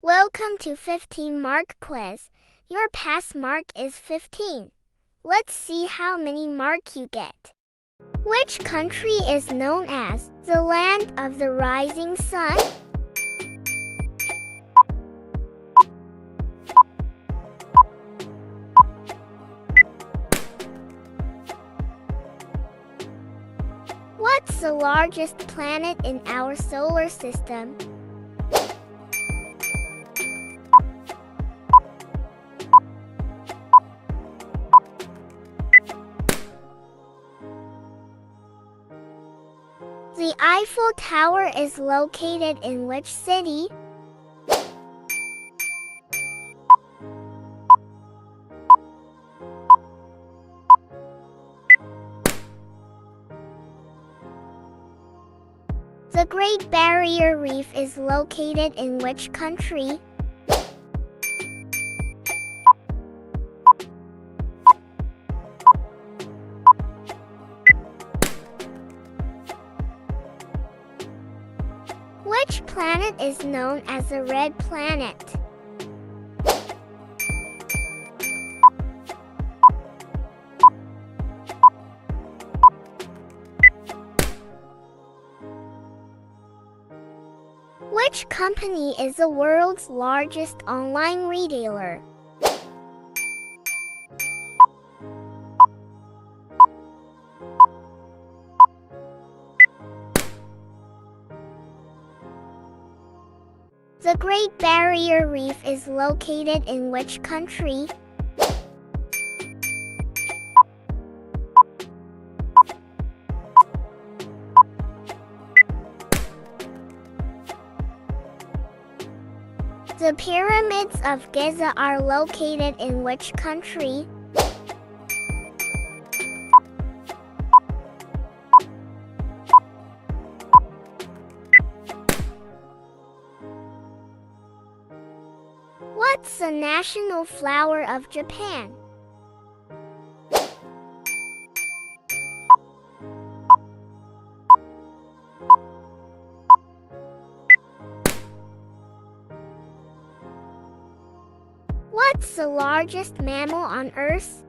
Welcome to 15 mark quiz. Your pass mark is 15. Let's see how many mark you get. Which country is known as the land of the rising sun? What's the largest planet in our solar system? The Eiffel Tower is located in which city? The Great Barrier Reef is located in which country? Which planet is known as the red planet? Which company is the world's largest online retailer? The Great Barrier Reef is located in which country? The pyramids of Giza are located in which country? What's the national flower of Japan? What's the largest mammal on Earth?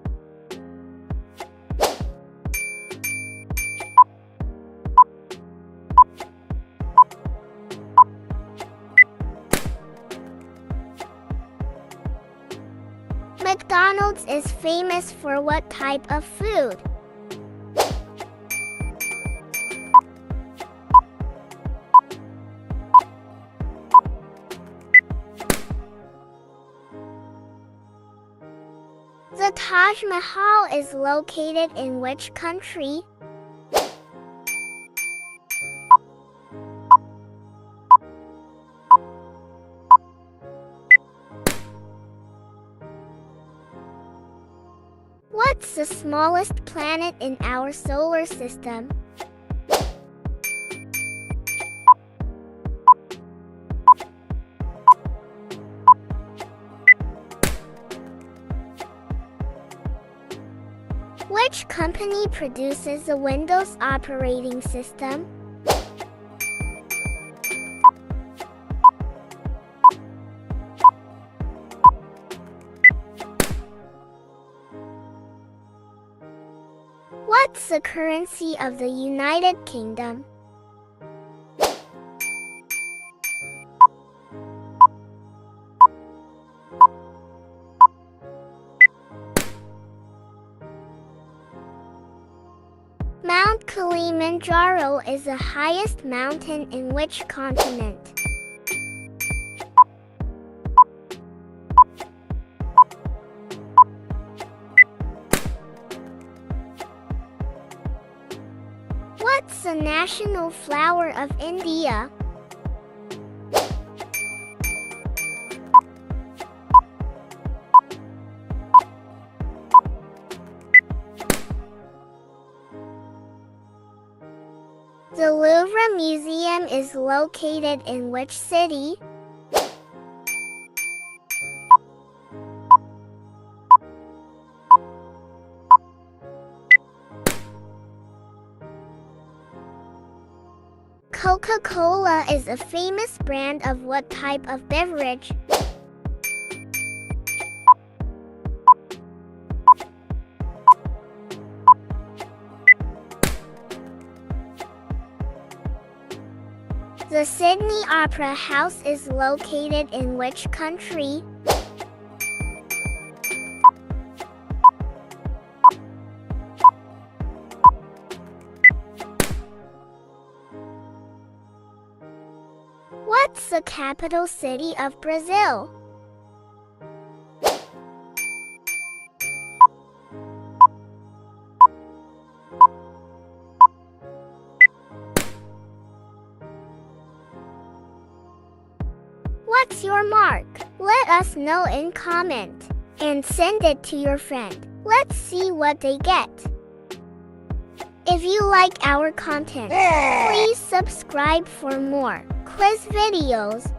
McDonald's is famous for what type of food? The Taj Mahal is located in which country? What's the smallest planet in our solar system? Which company produces the Windows operating system? What's the currency of the United Kingdom? Mount Kilimanjaro is the highest mountain in which continent? What's the national flower of India? The Louvre Museum is located in which city? Coca-Cola is a famous brand of what type of beverage? The Sydney Opera House is located in which country? What's the capital city of Brazil? What's your mark? Let us know in comment and send it to your friend. Let's see what they get. If you like our content, please subscribe for more quiz videos.